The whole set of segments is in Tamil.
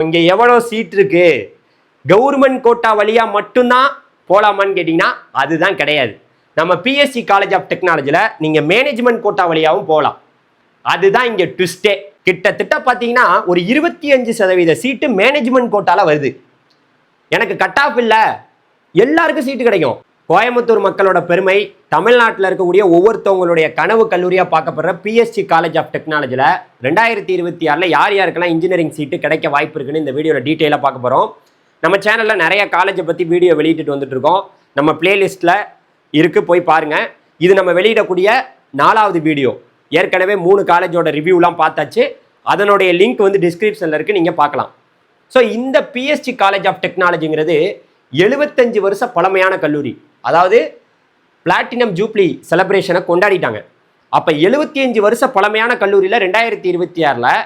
இங்க எவ்வளவு சீட் இருக்கு, கவர்மெண்ட் கோட்டா வழியா மட்டும்தான் போலாமான்னு கேட்டீங்கன்னா அதுதான் கிடையாது. நம்ம பிஎஸ்சி காலேஜ் ஆஃப் டெக்னாலஜில நீங்க மேனேஜ்மெண்ட் கோட்டா வழியாவும் போகலாம். அதுதான் இங்க ட்விஸ்டே. கிட்டத்தட்ட பாத்தீங்கன்னா ஒரு 25% சீட்டு மேனேஜ்மெண்ட் கோட்டால வருது. எனக்கு கட் ஆஃப் இல்ல, எல்லாருக்கும் சீட்டு கிடைக்கும். கோயம்புத்தூர் மக்களோட பெருமை, தமிழ்நாட்டில் இருக்கக்கூடிய ஒவ்வொருத்தவங்களுடைய கனவு கல்லூரியா பார்க்கப்படுற பிஎஸ்சி காலேஜ் ஆஃப் டெக்னாலஜில 2026 யார் யாருக்கெல்லாம் இன்ஜினியரிங் சீட்டு கிடைக்க வாய்ப்பு இருக்குன்னு இந்த வீடியோல டீட்டெயிலாக பார்க்க போறோம். நம்ம சேனல்ல நிறைய காலேஜை பத்தி வீடியோ வெளியிட்டு வந்துட்டு இருக்கோம். நம்ம பிளேலிஸ்ட்ல இருக்கு, போய் பாருங்க. இது நம்ம வெளியிடக்கூடிய 4வது வீடியோ. ஏற்கனவே 3 காலேஜோட ரிவ்யூலாம் பார்த்தாச்சு. அதனுடைய லிங்க் வந்து டிஸ்கிரிப்ஷன்ல இருக்கு, நீங்க பார்க்கலாம். ஸோ இந்த பிஎஸ்சி காலேஜ் ஆஃப் டெக்னாலஜிங்கிறது 75 வருஷ பழமையான கல்லூரி. அதாவது பிளாட்டினம் ஜூப்ளி செலிப்ரேஷனை கொண்டாடிட்டாங்க. அப்போ 75 வருஷ பழமையான கல்லூரியில் 2026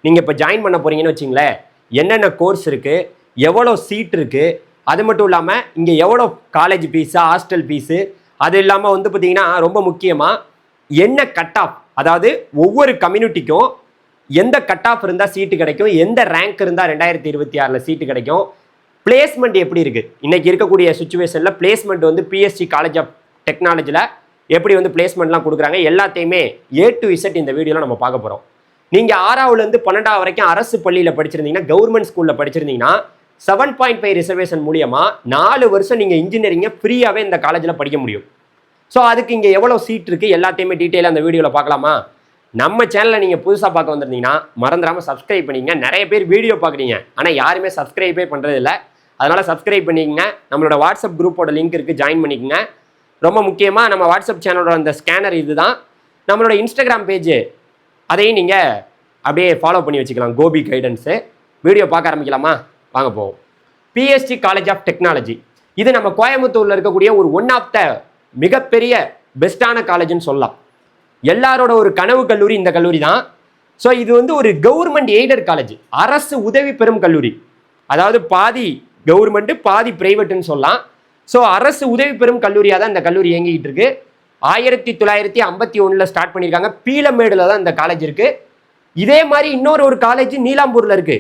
நீங்கள் இப்போ ஜாயின் பண்ண போறீங்கன்னு வச்சிங்களேன், என்னென்ன கோர்ஸ் இருக்குது, எவ்வளோ சீட் இருக்குது, அது மட்டும் இல்லாமல் இங்கே எவ்வளோ காலேஜ் ஃபீஸு, ஹாஸ்டல் ஃபீஸு, அது இல்லாமல் வந்து பார்த்தீங்கன்னா ரொம்ப முக்கியமாக என்ன கட் ஆஃப், அதாவது ஒவ்வொரு கம்யூனிட்டிக்கும் எந்த கட் ஆஃப் இருந்தால் சீட்டு கிடைக்கும், எந்த ரேங்க் இருந்தால் 2026 சீட்டு கிடைக்கும், பிளேஸ்மெண்ட் எப்படி இருக்குது, இன்னைக்கு இருக்கக்கூடிய சுச்சுவேஷனில் பிளேஸ்மெண்ட் வந்து பிஎஸ்சி காலேஜ் ஆஃப் டெக்னாலஜியில் எப்படி வந்து பிளேஸ்மெண்ட்லாம் கொடுக்குறாங்க, எல்லாத்தையுமே A to Z இந்த வீடியோவில் நம்ம பார்க்க போகிறோம். நீங்கள் 6ஆவதுலேருந்து 12ஆவது வரைக்கும் அரசு பள்ளியில் படிச்சிருந்தீங்கன்னா, கவர்மெண்ட் ஸ்கூலில் படிச்சிருந்தீங்கன்னா 7.5 ரிசர்வேஷன் மூலியமாக 4 வருஷம் நீங்கள் இன்ஜினியரிங்கை ஃப்ரீயாகவே இந்த காலேஜில் படிக்க முடியும். ஸோ அதுக்கு இங்கே எவ்வளோ சீட் இருக்குது எல்லாத்தையுமே டீட்டெயிலாக அந்த வீடியோவில் பார்க்கலாமா? நம்ம சேனலை நீங்கள் புதுசாக பார்க்க வந்திருந்தீங்கன்னா மறந்துடாமல் சப்ஸ்கிரைப் பண்ணிக்கங்க. நிறைய பேர் வீடியோ பார்க்குறீங்க, ஆனால் யாருமே சப்ஸ்கிரைபே பண்ணுறதில்ல. அதனால் சப்ஸ்கிரைப் பண்ணிக்கங்க. நம்மளோட வாட்ஸ்அப் குரூப்போட லிங்க் இருக்குது, ஜாயின் பண்ணிக்கங்க. ரொம்ப முக்கியமாக நம்ம வாட்ஸ்அப் சேனலோட அந்த ஸ்கேனர் இது தான். நம்மளோட இன்ஸ்டாகிராம் பேஜ், அதையும் நீங்கள் அப்படியே ஃபாலோ பண்ணி வச்சுக்கலாம், கோபி கைடன்ஸு. வீடியோ பார்க்க ஆரம்பிக்கலாமா? வாங்க போவோம். பிஎஸ்சி காலேஜ் ஆஃப் டெக்னாலஜி இது நம்ம கோயம்புத்தூரில் இருக்கக்கூடிய ஒரு ஒன் ஆஃப் த மிகப்பெரிய பெஸ்ட்டான காலேஜ்னு சொல்லலாம். எல்லாரோட ஒரு கனவு கல்லூரி இந்த கல்லூரி தான். ஸோ இது வந்து ஒரு கவர்மெண்ட் எய்டட் காலேஜ், அரசு உதவி பெறும் கல்லூரி. அதாவது பாதி கவர்மெண்ட் பாதி பிரைவேட்டுன்னு சொல்லலாம். ஸோ அரசு உதவி பெறும் கல்லூரியாக தான் இந்த கல்லூரி இயங்கிக்கிட்டு இருக்கு. 1951 ஸ்டார்ட் பண்ணியிருக்காங்க. பீளமேடுல தான் இந்த காலேஜ் இருக்கு. இதே மாதிரி இன்னொரு காலேஜ் நீலாம்பூர்ல இருக்கு.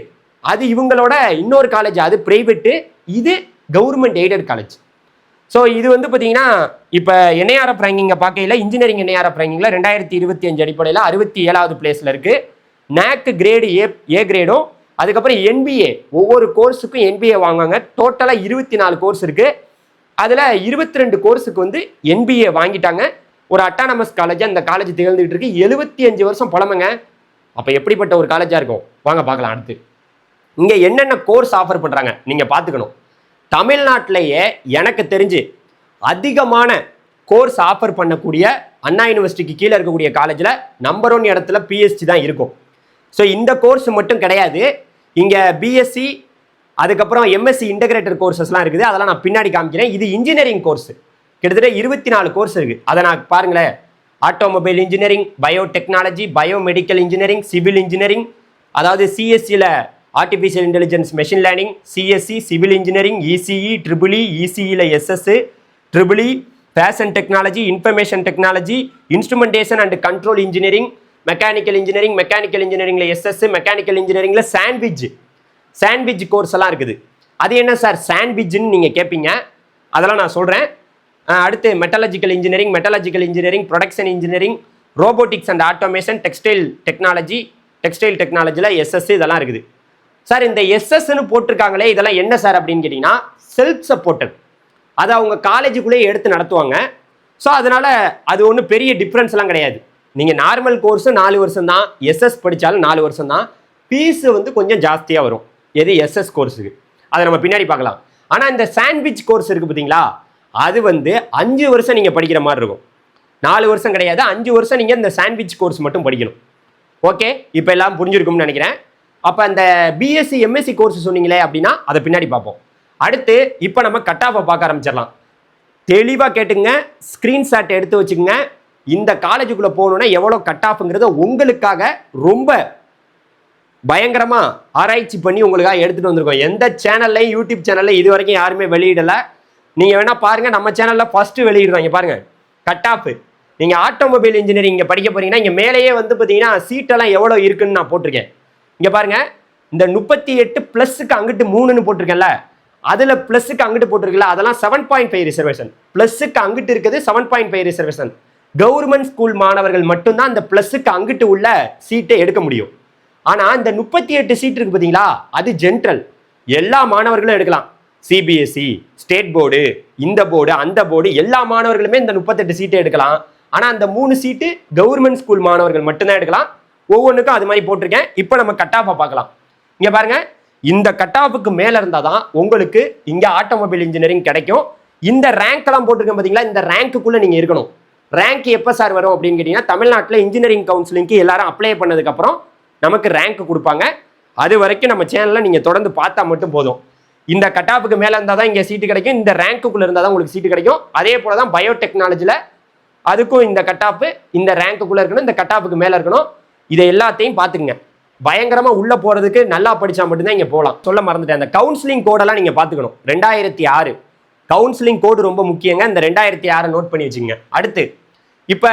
அது இவங்களோட இன்னொரு காலேஜ், அது பிரைவேட்டு, இது கவர்மெண்ட் எய்டட் காலேஜ். ஸோ இது வந்து பார்த்தீங்கன்னா இப்போ NIRF ரேங்கிங்கை பார்க்கையில் இன்ஜினியரிங் NIRF ரேங்கிங்கில் 2025 அடிப்படையில் 67வது பிளேஸில் இருக்குது. NAC கிரேடு ஏ கிரேடும், அதுக்கப்புறம் NBA ஒவ்வொரு கோர்ஸுக்கும் NBA வாங்குவாங்க. டோட்டலாக 24 கோர்ஸ் இருக்குது. அதில் 22 கோர்ஸுக்கு வந்து NBA வாங்கிட்டாங்க. ஒரு அட்டானமஸ் காலேஜாக இந்த காலேஜ் திகழ்ந்துகிட்டு இருக்கு. 75 வருஷம் பழமைங்க. அப்போ எப்படிப்பட்ட ஒரு காலேஜாக இருக்கும் வாங்க பார்க்கலாம். அடுத்து இங்கே என்னென்ன கோர்ஸ் ஆஃபர் பண்ணுறாங்க நீங்கள் பார்த்துக்கணும். தமிழ்நாட்டிலேயே எனக்கு தெரிஞ்சு அதிகமான கோர்ஸ் ஆஃபர் பண்ணக்கூடிய அண்ணா யூனிவர்சிட்டிக்கு கீழே இருக்கக்கூடிய காலேஜில் நம்பர் 1 இடத்துல பிஎஸ்சி தான் இருக்கும். ஸோ இந்த கோர்ஸ் மட்டும் கிடையாது, இங்கே பிஎஸ்சி, அதுக்கப்புறம் எம்எஸ்சி இன்டகிரேட்டட் கோர்சஸ்லாம் இருக்குது. அதெல்லாம் நான் பின்னாடி காமிக்கிறேன். இது இன்ஜினியரிங் கோர்ஸ், கிட்டத்தட்ட 24 கோர்ஸ் இருக்குது. அதை நான் பாருங்களேன். Automobile engineering, biotechnology, biomedical engineering, civil engineering, அதாவது சிஎஸ்சியில் artificial intelligence machine learning, CSC civil engineering, ECE, triple E, இசிஇயில் SS, triple E, fashion technology, information technology, instrumentation and control engineering, mechanical இன்ஜினியரிங்கில் எஸ்எஸ், மெக்கானிக்கல் இன்ஜினியரிங்கில் சாண்ட்விச் கோர்ஸ் எல்லாம் இருக்குது. அது என்ன சார் சாண்ட்விச்னு நீங்கள் கேட்பீங்க, அதெல்லாம் நான் சொல்கிறேன். அடுத்து metallurgical engineering, production engineering, robotics and automation, textile டெக்னாலஜியில் எஸ்எஸ் இதெல்லாம் இருக்குது. சார் இந்த எஸ்எஸ்ன்னு போட்டிருக்காங்களே இதெல்லாம் என்ன சார் அப்படின்னு கேட்டிங்கன்னா செல்ஃப் சப்போர்ட்டட், அதை அவங்க காலேஜுக்குள்ளேயே எடுத்து நடத்துவாங்க. ஸோ அதனால் அது ஒன்றும் பெரிய டிஃப்ரென்ஸ்லாம் கிடையாது. நீங்கள் நார்மல் கோர்ஸு 4 வருஷம் தான், எஸ்எஸ் படித்தாலும் 4 வருஷம் தான். ஃபீஸு வந்து கொஞ்சம் ஜாஸ்தியாக வரும். எது எஸ்எஸ் கோர்ஸுக்கு அதை நம்ம பின்னாடி பார்க்கலாம். ஆனால் இந்த சாண்ட்விச் கோர்ஸ் இருக்குது பார்த்தீங்களா, அது வந்து 5 வருஷம் நீங்கள் படிக்கிற மாதிரி இருக்கும். 4 வருஷம் கிடையாது, 5 வருஷம் நீங்கள் இந்த சாண்ட்விச் கோர்ஸ் மட்டும் படிக்கணும். ஓகே, இப்போ எல்லாம் புரிஞ்சிருக்கும்னு நினைக்கிறேன். அப்போ அந்த பிஎஸ்சி எம்எஸ்சி கோர்ஸ் சொன்னீங்களே அப்படின்னா அதை பின்னாடி பார்ப்போம். அடுத்து இப்போ நம்ம கட் ஆஃபை பார்க்க ஆரம்பிச்சிடலாம். தெளிவாக கேட்டுங்க, ஸ்க்ரீன்ஷாட் எடுத்து வச்சுக்கோங்க. இந்த காலேஜுக்குள்ளே போகணுன்னா எவ்வளோ கட் ஆஃப்ங்கிறத உங்களுக்காக ரொம்ப பயங்கரமாக ஆராய்ச்சி பண்ணி உங்களுக்காக எடுத்துகிட்டு வந்திருக்கோம். எந்த சேனல்லையும் யூடியூப் சேனலில் இது வரைக்கும் யாருமே வெளியிடலை. நீங்கள் வேணால் பாருங்கள், நம்ம சேனலில் ஃபஸ்ட்டு வெளியிடுறாங்க பாருங்கள் கட் ஆஃப். நீங்கள் ஆட்டோமொபைல் இன்ஜினியரிங் இங்கே படிக்க போகிறீங்கன்னா இங்கே மேலேயே வந்து பார்த்தீங்கன்னா சீட்டெல்லாம் எவ்வளோ இருக்குன்னு நான் போட்டிருக்கேன். இங்கே பாருங்கள், இந்த 38 பிளஸுக்கு அங்கிட்டு 3ன்னு போட்டிருக்கேன்ல, அதுல பிளஸுக்கு அங்கிட்டு போட்டிருக்கல, அதெல்லாம் 7.5 ரிசர்வேஷன். பிளஸுக்கு அங்கிட்டு இருக்குது 7.5 ரிசர்வேஷன். கவர்மெண்ட் ஸ்கூல் மாணவர்கள் மட்டும்தான் அந்த பிளஸுக்கு அங்கிட்டு உள்ள சீட்டை எடுக்க முடியும். ஆனா இந்த 38 சீட் இருக்கு பாத்தீங்களா, அது ஜென்ரல், எல்லா மாணவர்களும் எடுக்கலாம். சிபிஎஸ்இ, ஸ்டேட் போர்டு, இந்த போர்டு, அந்த போர்டு, எல்லா மாணவர்களுமே இந்த 38 சீட்டை எடுக்கலாம். ஆனா அந்த 3 சீட்டு கவர்மெண்ட் ஸ்கூல் மாணவர்கள் மட்டும்தான் எடுக்கலாம். ஒவ்வொன்றுக்கும் அது மாதிரி போட்டிருக்கேன். இப்போ நம்ம கட் ஆஃபை பார்க்கலாம். இங்க பாருங்க, இந்த கட் ஆஃபுக்கு மேல இருந்தாதான் உங்களுக்கு இங்க ஆட்டோமொபைல் இன்ஜினியரிங் கிடைக்கும். இந்த ரேங்க் எல்லாம் போட்டிருக்கேன் பாத்தீங்களா, இந்த ரேங்க்குள்ள நீங்க இருக்கணும். ரேங்க் எப்ப சார் வரும் அப்படின்னு கேட்டீங்கன்னா, தமிழ்நாட்டில் இன்ஜினியரிங் கவுன்சிலிங்க்கு எல்லாரும் அப்ளை பண்ணதுக்கு அப்புறம் நமக்கு ரேங்க் கொடுப்பாங்க. அது வரைக்கும் நம்ம சேனல்ல நீங்க தொடர்ந்து பார்த்தா மட்டும் போதும். இந்த கட் ஆஃபுக்கு மேல இருந்தா தான் இங்க சீட்டு கிடைக்கும், இந்த ரேங்க்குள்ள இருந்தா தான் உங்களுக்கு சீட்டு கிடைக்கும். அதே போல தான் பயோடெக்னாலஜில அதுக்கும் இந்த கட் ஆஃப் இந்த ரேங்க்குள்ள இருக்கணும், இந்த கட் ஆஃபுக்கு மேல இருக்கணும். இதை எல்லாத்தையும் பாத்துக்குங்க. பயங்கரமா உள்ள போறதுக்கு நல்லா படிச்சா மட்டும்தான் இங்க போகலாம். சொல்ல மறந்துட்டேன், அந்த கவுன்சிலிங் கோடெல்லாம் நீங்க பாத்துக்கணும். 2006 கவுன்சிலிங் கோடு ரொம்ப முக்கியங்க. இந்த 2006 நோட் பண்ணி வச்சுங்க. அடுத்து இப்ப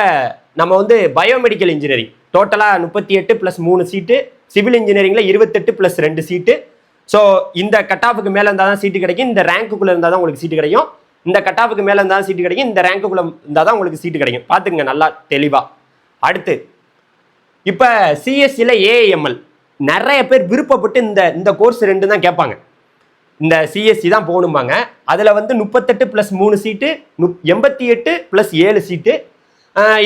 நம்ம வந்து பயோமெடிக்கல் இன்ஜினியரிங் டோட்டலா 38 பிளஸ் 3 சீட்டு, சிவில் இன்ஜினியரிங்ல 28 பிளஸ் 2 சீட்டு. ஸோ இந்த கட் ஆஃபுக்கு மேல இருந்தால் தான் சீட்டு கிடைக்கும், இந்த ரேங்க்குள்ள இருந்தால் தான் உங்களுக்கு சீட்டு கிடைக்கும். இந்த கட் ஆஃபுக்கு மேல இருந்தால் சீட்டு கிடைக்கும், இந்த ரேங்க்குள்ள இருந்தால் தான் உங்களுக்கு சீட்டு கிடைக்கும். பாத்துங்க நல்லா தெளிவா. அடுத்து இப்ப சிஎஸ்சியில் ஏஎம்எல் நிறைய பேர் விருப்பப்பட்டு இந்த கோர்ஸ் 2 தான் கேட்பாங்க. இந்த சிஎஸ்சி தான் போகணும்பாங்க. அதில் வந்து 38 + 3 சீட்டு, 88 + 7 சீட்டு.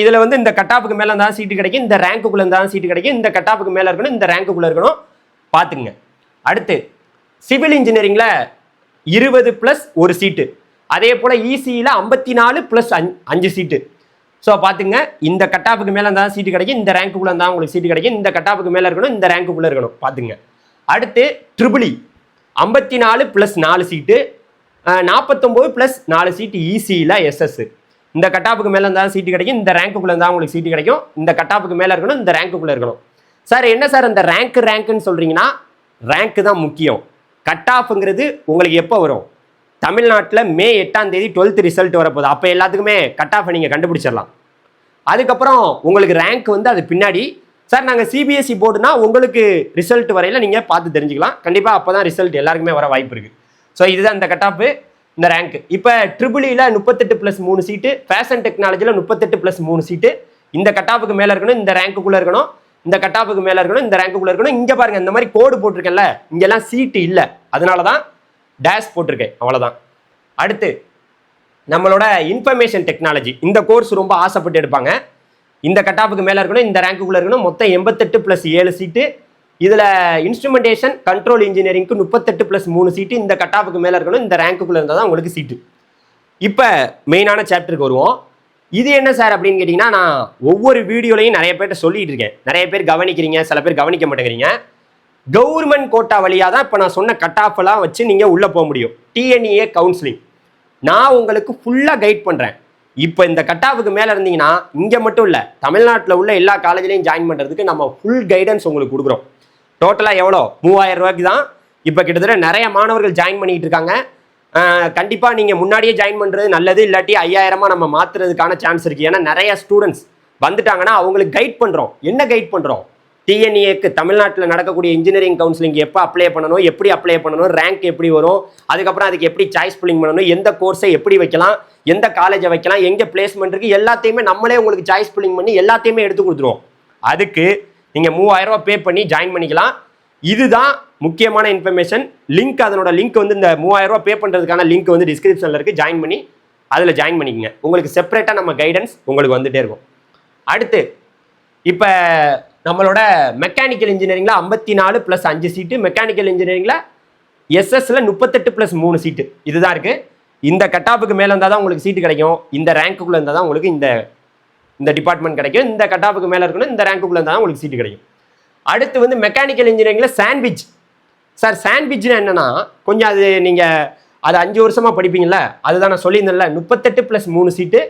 இதில் வந்து இந்த கட் ஆஃபுக்கு மேலே இருந்தால் சீட்டு கிடைக்கும், இந்த ரேங்க்குள்ளே இருந்தால் சீட்டு கிடைக்கும், இந்த கட் ஆஃபுக்கு மேலே இருக்கணும், இந்த ரேங்க்குள்ளே இருக்கணும். பார்த்துங்க. அடுத்து சிவில் இன்ஜினியரிங்கில் 20 + 1 சீட்டு. அதே போல் இசியில் 54 + 5 சீட்டு. ஸோ பார்த்துங்க, இந்த கட் ஆஃபுக்கு மேலே இருந்தால் சீட்டு கிடைக்கும், இந்த ரேங்க்குள்ளே இருந்தால் உங்களுக்கு சீட்டு கிடைக்கும், இந்த கட் ஆஃபுக்கு மேலே இருக்கணும், இந்த ரேங்க்குள்ளே இருக்கணும். பார்த்துங்க. அடுத்து ட்ரிபிள் 54 + 4 சீட்டு, 49 + 4 சீட்டு இசியில் எஸ்எஸ். இந்த கட் ஆஃபுக்கு மேலே இருந்தால் சீட்டு கிடைக்கும், இந்த ரேங்க்குள்ளே இருந்தால் உங்களுக்கு சீட்டு கிடைக்கும், இந்த கட் ஆஃபுக்கு மேலே இருக்கணும், இந்த ரேங்க்குள்ளே இருக்கணும். சார் என்ன சார் அந்த ரேங்க்குன்னு சொல்கிறீங்கன்னா, ரேங்க்கு தான் முக்கியம். கட் ஆஃப்ங்கிறது உங்களுக்கு எப்போ வரும்? தமிழ்நாட்டில் மே 8ஆம் தேதி 12th ரிசல்ட் வரப்போகுது. அப்போ எல்லாத்துக்குமே கட் ஆஃபை நீங்கள் கண்டுபிடிச்சிடலாம். அதுக்கப்புறம் உங்களுக்கு ரேங்க் வந்து அது பின்னாடி. சார் நாங்கள் சிபிஎஸ்சி போர்டுனா உங்களுக்கு ரிசல்ட் வரையில் நீங்கள் பார்த்து தெரிஞ்சுக்கலாம். கண்டிப்பாக அப்போ தான் ரிசல்ட் எல்லாருக்குமே வர வாய்ப்பு இருக்குது. ஸோ இதுதான் இந்த கட் ஆஃப், இந்த ரேங்க். இப்போ ட்ரிபிளியில் 38 + 3 சீட்டு, ஃபேஷன் டெக்னாலஜியில் 38 + 3 சீட்டு. இந்த கட் ஆஃபுக்கு மேலே இருக்கணும், இந்த ரேங்க்குள்ளே இருக்கணும், இந்த கட் ஆஃபுக்கு மேலே இருக்கணும், இந்த ரேங்க்குள்ளே இருக்கணும். இங்கே பாருங்க, இந்த மாதிரி கோடு போட்டிருக்கேன்ல, இங்கெல்லாம் சீட்டு இல்லை, அதனால தான் டேஷ் போட்டிருக்கேன், அவ்வளோதான். அடுத்து நம்மளோட இன்ஃபர்மேஷன் டெக்னாலஜி, இந்த கோர்ஸ் ரொம்ப ஆசைப்பட்டு எடுப்பாங்க. இந்த கட் ஆஃபுக்கு மேலே இருக்கணும், இந்த ரேங்க்குள்ளே இருக்கணும். மொத்தம் 88 + 7 சீட்டு. இதில் இன்ஸ்ட்ருமெண்டேஷன் கண்ட்ரோல் இன்ஜினியரிங்க்கு 38 + 3 சீட்டு. இந்த கட் ஆஃபுக்கு மேலே இருக்கணும், இந்த ரேங்க்குள்ளே இருந்தால் தான் உங்களுக்கு சீட்டு. இப்போ மெயினான சாப்டருக்கு வருவோம். இது என்ன சார் அப்படின்னு கேட்டிங்கன்னா, நான் ஒவ்வொரு வீடியோலையும் நிறைய பேர்ட்ட சொல்லிட்டு இருக்கேன். நிறைய பேர் கவனிக்கிறீங்க, சில பேர் கவனிக்க மாட்டேங்கிறீங்க. கவர்மெண்ட் கோட்டா வழியாக தான் இப்போ நான் சொன்ன கட் ஆஃப்லாம் வச்சு நீங்கள் உள்ளே போக முடியும். டிஎன்இஏ கவுன்சிலிங் நான் உங்களுக்கு ஃபுல்லாக கைட் பண்ணுறேன். இப்போ இந்த கட் ஆஃபுக்கு மேலே இருந்தீங்கன்னா, இங்கே மட்டும் இல்லை, தமிழ்நாட்டில் உள்ள எல்லா காலேஜ்லையும் ஜாயின் பண்ணுறதுக்கு நம்ம ஃபுல் கைடன்ஸ் உங்களுக்கு கொடுக்குறோம். டோட்டலாக எவ்வளோ? 3000 ரூபாய்க்கு தான் இப்போ கிட்டத்தட்ட நிறைய மாணவர்கள் ஜாயின் பண்ணிக்கிட்டு இருக்காங்க. கண்டிப்பாக நீங்கள் முன்னாடியே ஜாயின் பண்ணுறது நல்லது, இல்லாட்டி 5000 நம்ம மாற்றுறதுக்கான சான்ஸ் இருக்குது. ஏன்னா நிறைய ஸ்டூடெண்ட்ஸ் வந்துட்டாங்கன்னா அவங்களுக்கு கைட் பண்ணுறோம். என்ன கைட் பண்ணுறோம்? டிஎன்இஏக்கு தமிழ்நாட்டில் நடக்கக்கூடிய இன்ஜினியரிங் கவுன்சிலிங் எப்போ அப்ளை பண்ணணும், எப்படி அப்ளை பண்ணணும், ரேங்க் எப்படி வரும், அதுக்கப்புறம் அதுக்கு எப்படி சாய்ஸ் புல்லிங் பண்ணணும், எந்த கோர்ஸை எப்படி வைக்கலாம், எந்த காலேஜை வைக்கலாம், எங்கே பிளேஸ்மெண்ட் இருக்குது, எல்லாத்தையுமே நம்மளே உங்களுக்கு சாய்ஸ் புல்லிங் பண்ணி எல்லாத்தையுமே எடுத்து கொடுத்துருவோம். அதுக்கு நீங்கள் 3000 ரூபா பே பண்ணி ஜாயின் பண்ணிக்கலாம். இதுதான் முக்கியமான இன்ஃபர்மேஷன். லிங்க், அதனோட லிங்க் வந்து இந்த 3000 ரூபா பே பண்ணுறதுக்கான லிங்க் வந்து டிஸ்கிரிப்ஷனில் இருக்குது. ஜாயின் பண்ணி அதில் ஜாயின் பண்ணிக்கங்க. உங்களுக்கு செப்பரேட்டாக நம்ம கைடன்ஸ் உங்களுக்கு வந்துகிட்டே இருக்கும். அடுத்து இப்போ நம்மளோட மெக்கானிக்கல் இன்ஜினியரிங்கில் 54 + 5 சீட்டு, மெக்கானிக்கல் இன்ஜினியரிங்கில் எஸ்எஸ்ல 38 + 3 சீட்டு. இதுதான் இருக்குது. இந்த கட் ஆஃபுக்கு மேலே இருந்தால் தான் உங்களுக்கு சீட்டு கிடைக்கும், இந்த ரேங்க்குள்ளே இருந்தால் தான் உங்களுக்கு இந்த டிபார்ட்மெண்ட் கிடைக்கும், இந்த கட் ஆஃபுக்கு மேலே இருக்கணும், இந்த ரேங்க்குள்ளே இருந்தால் தான் உங்களுக்கு சீட்டு கிடைக்கும். அடுத்து வந்து மெக்கானிக்கல் இன்ஜினியரிங்கில் சாண்ட்விச். சார் சாண்ட்விச்னா என்னன்னா, கொஞ்சம் அது நீங்கள் அது 5 வருஷமாக படிப்பீங்களா, அதுதான் நான் சொல்லியிருந்தேன்ல. 38 + 3 சீட்டு.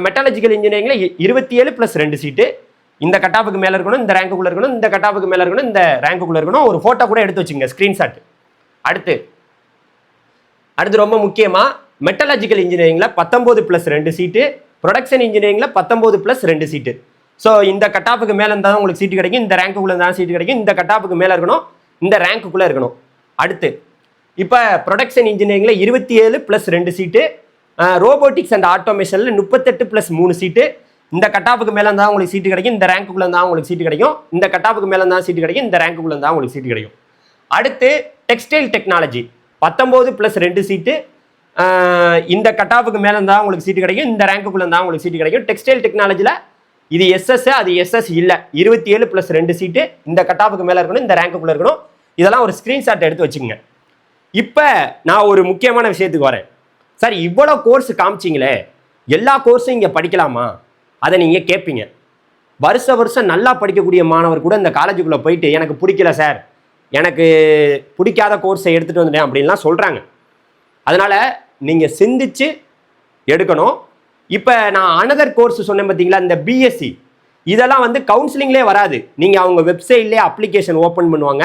மெட்டாலஜிக்கல் இன்ஜினியரிங்கில் 27 + 2 சீட்டு. இந்த கட் ஆஃபுக்கு மேலே இருக்கணும், இந்த ரேங்க்குள்ளே இருக்கணும், இந்த கட் ஆஃபுக்கு மேலே இருக்கணும், இந்த ரேங்க்குள்ளே இருக்கணும். ஒரு ஃபோட்டோ கூட எடுத்து வச்சுங்க, ஸ்க்ரீன்ஷாட். அடுத்து ரொம்ப முக்கியமாக மெட்டலாஜிக்கல் இன்ஜினியரிங்கில் 19 + 2 சீட்டு, ப்ரொடக்ஷன் இன்ஜினியரிங்கில் 19 + 2 சீட்டு. ஸோ இந்த கட் ஆஃபுக்கு மேலே இருந்தால் தான் உங்களுக்கு சீட்டு கிடைக்கும், இந்த ரேங்க்குள்ளே இருந்தால் சீட்டு கிடைக்கும், இந்த கட் ஆஃபுக்கு மேலே இருக்கணும், இந்த ரேங்க்குள்ளே இருக்கணும். அடுத்து இப்போ ப்ரொடக்ஷன் இன்ஜினியரிங்கில் 27 + 2 சீட்டு, ரோபோட்டிக்ஸ் அண்ட் ஆட்டோமேஷனில் 38 + 3 சீட்டு. இந்த கட்டாப்புக்கு மேலே தான் உங்களுக்கு சீட்டு கிடைக்கும், இந்த ரேங்க்குள்ளே தான் உங்களுக்கு சீட்டு கிடைக்கும். இந்த கட்டாப்புக்கு மேலே தான் சீட்டு கிடைக்கும், இந்த ரேங்க்குள்ளே தான் உங்களுக்கு சீட்டு கிடைக்கும். அடுத்து டெக்ஸ்டைல் டெக்னாலஜி 19 + 2 சீட்டு, இந்த கட்டாப்புக்கு மேலே தான் உங்களுக்கு சீட்டு கிடைக்கும், இந்த ரேங்க்குள்ளே தான் உங்களுக்கு சீட்டு கிடைக்கும். டெக்ஸ்டைல் டெக்னாலஜியில் இது எஸ்எஸ், அது எஸ்எஸ் இல்லை, 27 + 2 சீட்டு, இந்த கட்டாப்புக்கு மேலே இருக்கணும், இந்த ரேங்க்குள்ளே இருக்கணும். இதெல்லாம் ஒரு ஸ்க்ரீன்ஷாட் எடுத்து வச்சுக்கோங்க. இப்போ நான் ஒரு முக்கியமான விஷயத்துக்கு வரேன். சார் இவ்வளோ கோர்ஸ் காமிச்சிங்களே, எல்லா கோர்ஸும் இங்கே படிக்கலாமா? அதை நீங்கள் கேட்பீங்க. வருஷம் நல்லா படிக்கக்கூடிய மாணவர் கூட இந்த காலேஜுக்குள்ளே போயிட்டு எனக்கு பிடிக்கல சார், எனக்கு பிடிக்காத கோர்ஸை எடுத்துகிட்டு வந்துட்டேன் அப்படின்லாம் சொல்கிறாங்க. அதனால் நீங்கள் சிந்திச்சு எடுக்கணும். இப்போ நான் அனதர் கோர்ஸ் சொன்னேன் பார்த்தீங்களா, இந்த பிஎஸ்சி, இதெல்லாம் வந்து கவுன்சிலிங்லேயே வராது. நீங்கள் அவங்க வெப்சைட்லேயே அப்ளிகேஷன் ஓப்பன் பண்ணுவாங்க.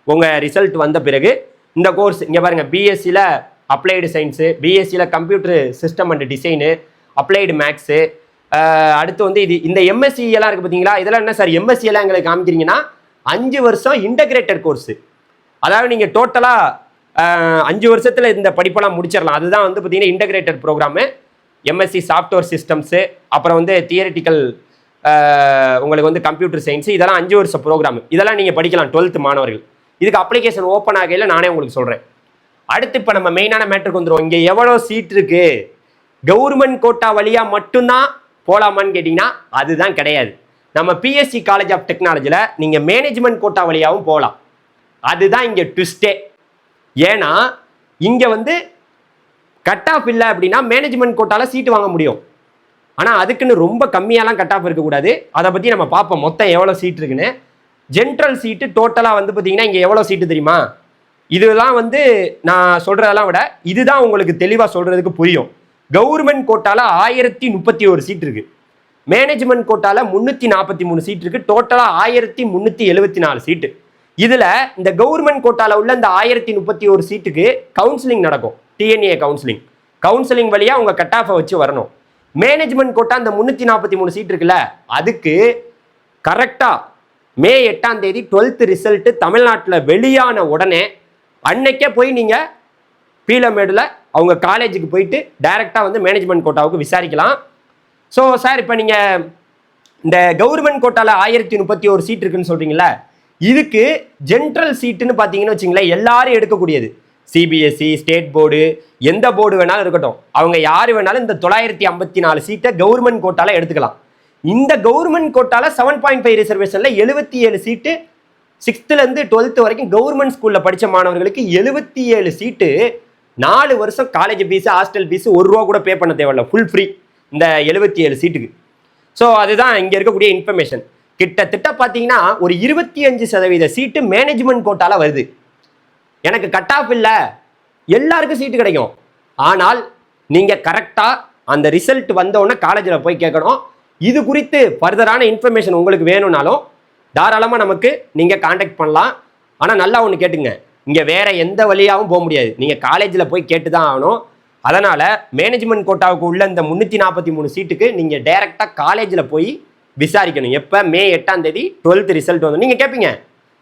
உங்கள் ரிசல்ட் வந்த பிறகு இந்த கோர்ஸ் இங்கே பாருங்கள், பிஎஸ்சியில் அப்ளைடு சயின்ஸு, பிஎஸ்சியில் computer system and design, applied maths, அடுத்து வந்து இது இந்த எம்எஸ்சி எல்லாம் இருக்குது பார்த்தீங்களா, இதெல்லாம் என்ன சார் எம்எஸ்சி எல்லாம் எங்களுக்கு காமிக்கிறீங்கன்னா 5 வருஷம் இன்டகிரேட்டட் கோர்ஸு. அதாவது நீங்கள் டோட்டலாக 5 வருஷத்தில் இந்த படிப்பெல்லாம் முடிச்சிடலாம். அதுதான் வந்து பார்த்தீங்கன்னா integrated programme. MSc software systems, அப்புறம் வந்து தியரிட்டிக்கல் உங்களுக்கு வந்து கம்ப்யூட்டர் சயின்ஸு, இதெல்லாம் 5 வருஷம் ப்ரோக்ராமு. இதெல்லாம் நீங்கள் படிக்கலாம் 12th மாணவர்கள். இதுக்கு அப்ளிகேஷன் ஓப்பன் ஆகையில் நானே உங்களுக்கு சொல்கிறேன். அடுத்து இப்போ நம்ம மெயினான மேட்டருக்கு வந்துடுவோம். இங்கே எவ்வளோ சீட் இருக்குது, கவர்மெண்ட் கோட்டா வழியாக மட்டும்தான் போகலாமான்னு கேட்டிங்கன்னா அதுதான் கிடையாது. நம்ம பிஎஸ்சி காலேஜ் ஆஃப் டெக்னாலஜியில் நீங்கள் மேனேஜ்மெண்ட் கோட்டா வழியாகவும் போகலாம். அதுதான் இங்கே ட்விஸ்டே. ஏன்னா இங்கே வந்து கட் ஆஃப் இல்லை அப்படின்னா மேனேஜ்மெண்ட் கோட்டாவில் சீட்டு வாங்க முடியும். ஆனால் அதுக்குன்னு ரொம்ப கம்மியாலாம் கட் ஆஃப் இருக்கக்கூடாது. அதை பற்றி நம்ம பார்ப்போம் மொத்தம் எவ்வளோ சீட் இருக்குன்னு. ஜென்ரல் சீட்டு டோட்டலாக வந்து பார்த்தீங்கன்னா இங்கே எவ்வளோ சீட்டு தெரியுமா? இதெல்லாம் வந்து நான் சொல்கிறதெல்லாம் விட இதுதான் உங்களுக்கு தெளிவாக சொல்கிறதுக்கு புரியும். கவர்மெண்ட் கோட்டாவில் 1031 சீட் இருக்குது, மேனேஜ்மெண்ட் கோட்டாவில் 343 சீட் இருக்குது, டோட்டலாக 1374 சீட்டு. இதில் இந்த கவர்மெண்ட் கோட்டாவில் உள்ள இந்த 1031 சீட்டுக்கு கவுன்சிலிங் நடக்கும், டிஎன்ஏ கவுன்சிலிங் வழியாக உங்கள் கட் ஆஃபை வச்சு வரணும். மேனேஜ்மெண்ட் கோட்டா இந்த 343 சீட் இருக்குல்ல, அதுக்கு கரெக்டாக மே 8ஆம் தேதி 12th ரிசல்ட்டு தமிழ்நாட்டில் வெளியான உடனே அன்னைக்கே போய் நீங்கள் பீலமேடில் அவங்க காலேஜுக்கு போயிட்டு டைரெக்டாக வந்து மேனேஜ்மெண்ட் கோட்டாவுக்கு விசாரிக்கலாம். ஸோ சார் இப்போ நீங்கள் இந்த கவர்மெண்ட் கோட்டாவில் 1031 சீட் இருக்குன்னு சொல்கிறீங்களா, இதுக்கு ஜென்ரல் சீட்டுன்னு பார்த்தீங்கன்னு வச்சுங்களேன், எல்லாரும் எடுக்கக்கூடியது. சிபிஎஸ்சி, ஸ்டேட் போர்டு, எந்த போர்டு வேணாலும் இருக்கட்டும், அவங்க யார் வேணாலும் இந்த 954 சீட்டை கவர்மெண்ட் கோட்டாவில் எடுத்துக்கலாம். இந்த கவர்மெண்ட் கோட்டாவில் 7.5 ரிசர்வேஷனில் 77 சீட்டு, 6th-லேருந்து 12th வரைக்கும் கவர்மெண்ட் ஸ்கூலில் படித்த மாணவர்களுக்கு 77 சீட்டு. 4 வருஷம் காலேஜ் ஃபீஸு, ஹாஸ்டல் ஃபீஸு 1 ரூபா கூட பே பண்ண தேவையில்ல, ஃபுல் ஃப்ரீ இந்த 77 சீட்டுக்கு. ஸோ அதுதான் இங்கே இருக்கக்கூடிய இன்ஃபர்மேஷன். கிட்டத்தட்ட பார்த்தீங்கன்னா ஒரு 25% சீட்டு மேனேஜ்மெண்ட் கோட்டாவில் வருது. எனக்கு கட் ஆஃப் இல்லை, எல்லாருக்கும் சீட்டு கிடைக்கும். ஆனால் நீங்கள் கரெக்டாக அந்த ரிசல்ட் வந்தோடனே காலேஜில் போய் கேட்கணும். இது குறித்து ஃபர்தரான இன்ஃபர்மேஷன் உங்களுக்கு வேணும்னாலும் தாராளமாக நமக்கு நீங்கள் காண்டாக்ட் பண்ணலாம். ஆனால் நல்லா ஒன்று கேட்டுங்க, இங்கே வேறு எந்த வழியாகவும் போக முடியாது, நீங்கள் காலேஜில் போய் கேட்டு தான் ஆகணும். அதனால் மேனேஜ்மெண்ட் கோட்டாவுக்கு உள்ள இந்த 343 சீட்டுக்கு நீங்கள் டைரெக்டாக காலேஜில் போய் விசாரிக்கணும். எப்போ? மே 8ஆம் தேதி 12th ரிசல்ட் வந்து நீங்கள் கேட்பீங்க,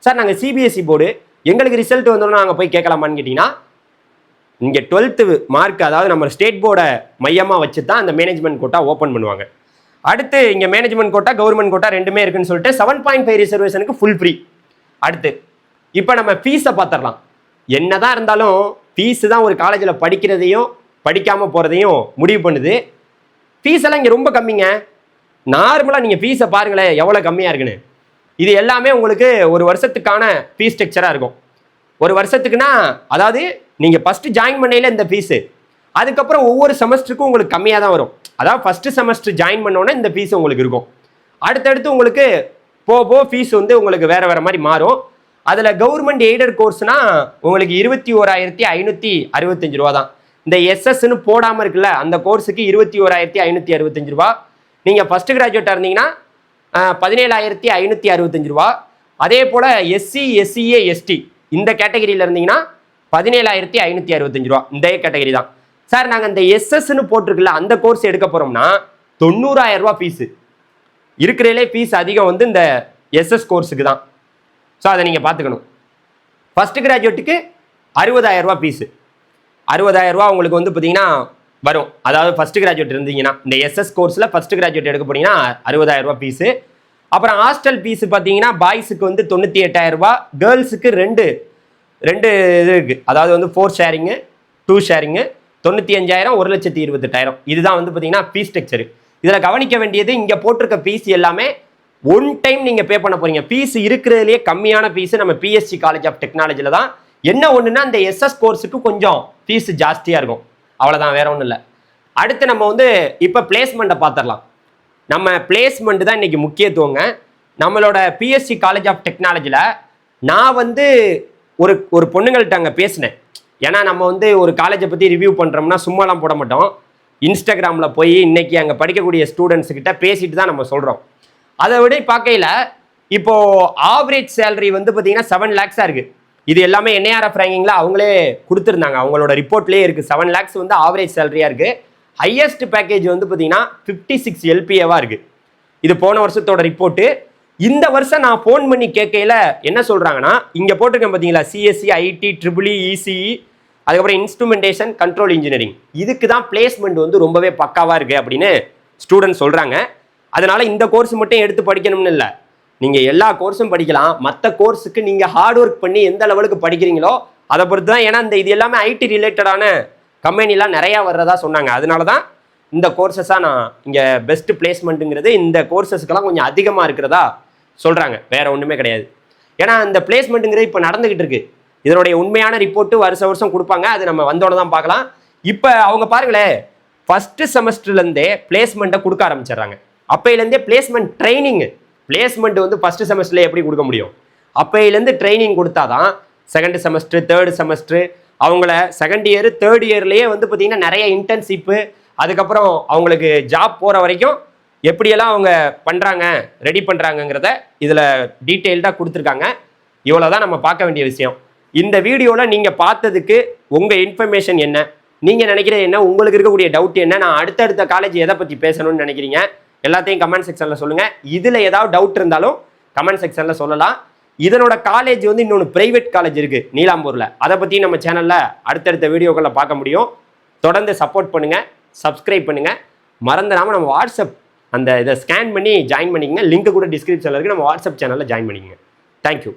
சார் நாங்கள் சிபிஎஸ்சி போர்டு, எங்களுக்கு ரிசல்ட் வந்தோன்னா நாங்கள் போய் கேட்கலாமான்னு கேட்டிங்கன்னா, இங்கே 12th மார்க், அதாவது நம்ம ஸ்டேட் போர்டை மையமாக வச்சு தான் அந்த மேனேஜ்மெண்ட் கோட்டா ஓப்பன் பண்ணுவாங்க. அடுத்து இங்கே மேனேஜ்மெண்ட் கோட்டா, கவர்மெண்ட் கோட்டா ரெண்டுமே இருக்குன்னு சொல்லிட்டு 7.5 ரிசர்வேஷனுக்கு ஃபுல் ஃப்ரீ. அடுத்து இப்போ நம்ம ஃபீஸை பார்த்துடலாம். என்னதான் இருந்தாலும் ஃபீஸு தான் ஒரு காலேஜில் படிக்கிறதையும் படிக்காமல் போகிறதையும் முடிவு பண்ணுது. ஃபீஸ் எல்லாம் இங்கே ரொம்ப கம்மிங்க. நார்மலாக நீங்கள் ஃபீஸை பாருங்களேன் எவ்வளோ கம்மியாக இருக்குன்னு. இது எல்லாமே உங்களுக்கு ஒரு வருஷத்துக்கான ஃபீஸ் ஸ்ட்ரக்சராக இருக்கும். ஒரு வருஷத்துக்குன்னா, அதாவது நீங்கள் ஃபஸ்ட்டு ஜாயின் பண்ணையில் இந்த ஃபீஸு, அதுக்கப்புறம் ஒவ்வொரு செமஸ்டருக்கும் உங்களுக்கு கம்மியாக தான் வரும். அதாவது ஃபஸ்ட்டு செமஸ்டர் ஜாயின் பண்ணோன்னே இந்த ஃபீஸ் உங்களுக்கு இருக்கும். அடுத்தடுத்து உங்களுக்கு போக ஃபீஸ் வந்து உங்களுக்கு வேறு வேறு மாதிரி மாறும். அதில் கவர்மெண்ட் எய்டட் கோர்ஸ்னால் உங்களுக்கு 21,565 ரூபா தான். இந்த எஸ்எஸ்ன்னு போடாமல் இருக்குல்ல, அந்த கோர்ஸுக்கு 21,565 ரூபா. நீங்கள் ஃபஸ்ட்டு கிராஜுவேட்டாக இருந்தீங்கன்னா 17,565 ரூபா. அதே போல் எஸ்சி, எஸ்சிஏ, எஸ்டி இந்த கேட்டகரியில் இருந்தீங்கன்னா 17,565 ரூபா. இந்த கேட்டகரி தான். சார் நாங்கள் இந்த எஸ்எஸ்ன்னு போட்டிருக்குல்ல, அந்த கோர்ஸ் எடுக்க போகிறோம்னா 90,000 ரூபா ஃபீஸு. இருக்கிறதுலே ஃபீஸ் அதிகம் வந்து இந்த எஸ்எஸ் கோர்ஸுக்கு தான். ஸோ அதை நீங்கள் பார்த்துக்கணும். ஃபர்ஸ்ட் கிராஜுவேட்டுக்கு 60,000 ரூபா ஃபீஸு. 60,000 ரூபா உங்களுக்கு வந்து பார்த்தீங்கன்னா வரும். அதாவது ஃபர்ஸ்ட் கிராஜுவேட் இருந்தீங்கன்னா இந்த எஸ்எஸ் கோர்ஸில் ஃபர்ஸ்ட் கிராஜுவேட் எடுக்க போனீங்கன்னா 60,000 ரூபா ஃபீஸு. அப்புறம் ஹாஸ்டல் ஃபீஸு பார்த்தீங்கன்னா பாய்ஸுக்கு வந்து 98,000 ரூபா, கேர்ள்ஸுக்கு ரெண்டு இது இருக்குது. அதாவது வந்து 4 ஷேரிங்கு 2 ஷேரிங்கு 95,000 1,28,000. இதுதான் வந்து பார்த்தீங்கன்னா ஃபீஸ் ஸ்ட்ரக்சரு. இதில் கவனிக்க வேண்டியது இங்கே போட்டிருக்க ஃபீஸ் எல்லாமே ஒன் டைம் நீங்கள் பே பண்ண போகிறீங்க. ஃபீஸ் இருக்கிறதுலே கம்மியான ஃபீஸு நம்ம பிஎஸ்சி காலேஜ் ஆஃப் டெக்னாலஜியில் தான். என்ன ஒன்றுனா இந்த எஸ்எஸ் கோர்ஸுக்கு கொஞ்சம் ஃபீஸ் ஜாஸ்தியாக இருக்கும், அவ்வளோதான், வேற ஒன்றும் இல்லை. அடுத்து நம்ம வந்து இப்போ பிளேஸ்மெண்ட்டை பார்த்துடலாம். நம்ம பிளேஸ்மெண்ட் தான் இன்றைக்கி முக்கியத்துவங்க. நம்மளோட பிஎஸ்சி காலேஜ் ஆஃப் டெக்னாலஜியில் நான் வந்து ஒரு பொண்ணுங்கள்ட்ட அங்கே பேசினேன். ஏன்னா நம்ம வந்து ஒரு காலேஜை பற்றி ரிவ்யூ பண்ணுறோம்னா சும்மாலாம் போட மாட்டோம். இன்ஸ்டாகிராமில் போய் இன்றைக்கி அங்கே படிக்கக்கூடிய ஸ்டூடெண்ட்ஸுக்கிட்ட பேசிட்டு தான் நம்ம சொல்கிறோம். அதை விட பார்க்கையில் இப்போது ஆவரேஜ் சேலரி வந்து பார்த்திங்கன்னா 7 lakhs இருக்குது. இது எல்லாமே என்ஏஆர்எஃப் ரேங்கிங்கில் அவங்களே கொடுத்துருந்தாங்க, அவங்களோட ரிப்போர்ட்லேயே இருக்குது. 7 lakhs வந்து ஆவரேஜ் சேலரியாக இருக்குது. ஹையஸ்ட் பேக்கேஜ் வந்து பார்த்தீங்கன்னா 56 LPAவாக இருக்குது. இது போன வருஷத்தோட ரிப்போர்ட்டு. இந்த வருஷம் நான் ஃபோன் பண்ணி கேட்கையில் என்ன சொல்கிறாங்கன்னா, இங்கே போட்டிருக்கேன் பார்த்தீங்களா, சிஎஸ்சி, ஐடி, ட்ரிபிள்இ, இசிஇ, அதுக்கப்புறம் இன்ஸ்ட்ருமெண்டேஷன், கண்ட்ரோல் இன்ஜினியரிங், இதுக்கு தான் பிளேஸ்மெண்ட் வந்து ரொம்பவே பக்காவாக இருக்குது அப்படின்னு ஸ்டூடெண்ட் சொல்கிறாங்க. அதனால் இந்த கோர்ஸ் மட்டும் எடுத்து படிக்கணும்னு இல்லை, நீங்கள் எல்லா கோர்ஸும் படிக்கலாம். மற்ற கோர்ஸுக்கு நீங்கள் ஹார்ட் ஒர்க் பண்ணி எந்த லெவலுக்கு படிக்கிறீங்களோ அதை பொறுத்து தான். ஏன்னா இது எல்லாமே ஐடி ரிலேட்டடான கம்பெனிலாம் நிறையா வர்றதா சொன்னாங்க. அதனால தான் இந்த கோர்சஸாக நான் இங்கே பெஸ்ட் பிளேஸ்மெண்ட்டுங்கிறது இந்த கோர்சஸ்க்கெல்லாம் கொஞ்சம் அதிகமாக இருக்கிறதா சொல்கிறாங்க, வேறு ஒன்றுமே கிடையாது. ஏன்னா இந்த பிளேஸ்மெண்ட்டுங்கிறது இப்போ நடந்துக்கிட்டு இருக்குது. இதனுடைய உண்மையான ரிப்போர்ட்டு வருஷம் கொடுப்பாங்க, அது நம்ம வந்தோட தான் பார்க்கலாம். இப்போ அவங்க பாருங்களேன், ஃபஸ்ட்டு செமஸ்டர்லேருந்தே பிளேஸ்மெண்ட்டை கொடுக்க ஆரம்பிச்சிடுறாங்க. அப்பையிலேருந்தே பிளேஸ்மெண்ட் ட்ரைனிங்கு. பிளேஸ்மெண்ட் வந்து ஃபஸ்ட்டு செமஸ்டரில் எப்படி கொடுக்க முடியும்? அப்பையிலேருந்து ட்ரைனிங் கொடுத்தா தான் செகண்ட் செமஸ்டர், தேர்டு செமஸ்டர், அவங்கள செகண்ட் இயர், தேர்ட் இயர்லேயே வந்து பார்த்திங்கன்னா நிறைய இன்டர்ன்ஷிப்பு, அதுக்கப்புறம் அவங்களுக்கு ஜாப் போகிற வரைக்கும் எப்படியெல்லாம் அவங்க பண்ணுறாங்க, ரெடி பண்ணுறாங்கங்கிறத இதில் டீட்டெயில்டாக கொடுத்துருக்காங்க. இவ்வளோ தான் நம்ம பார்க்க வேண்டிய விஷயம். இந்த வீடியோவில் நீங்கள் பார்த்ததுக்கு உங்கள் இன்ஃபர்மேஷன் என்ன, நீங்கள் நினைக்கிறது என்ன, உங்களுக்கு இருக்கக்கூடிய டவுட் என்ன, நான் அடுத்தடுத்த காலேஜ் எதை பற்றி பேசணும்னு நினைக்கிறீங்க, எல்லாத்தையும் கமெண்ட் செக்ஷனில் சொல்லுங்கள். இதில் ஏதாவது டவுட் இருந்தாலும் கமெண்ட் செக்ஷனில் சொல்லலாம். இதனோட காலேஜ் வந்து இன்னொன்று ப்ரைவேட் காலேஜ் இருக்குது நீலாம்பூரில், அதை பற்றி நம்ம சேனலில் அடுத்தடுத்த வீடியோக்களில் பார்க்க முடியும். தொடர்ந்து சப்போர்ட் பண்ணுங்கள், சப்ஸ்கிரைப் பண்ணுங்கள். மறந்துடாமல் நம்ம வாட்ஸ்அப் அந்த இதை ஸ்கேன் பண்ணி ஜாயின் பண்ணிக்கங்க. லிங்க் கூட டிஸ்கிரிப்ஷனில் இருக்குது. நம்ம வாட்ஸ்அப் சேனலில் ஜாயின் பண்ணிக்கங்க. தேங்க்யூ.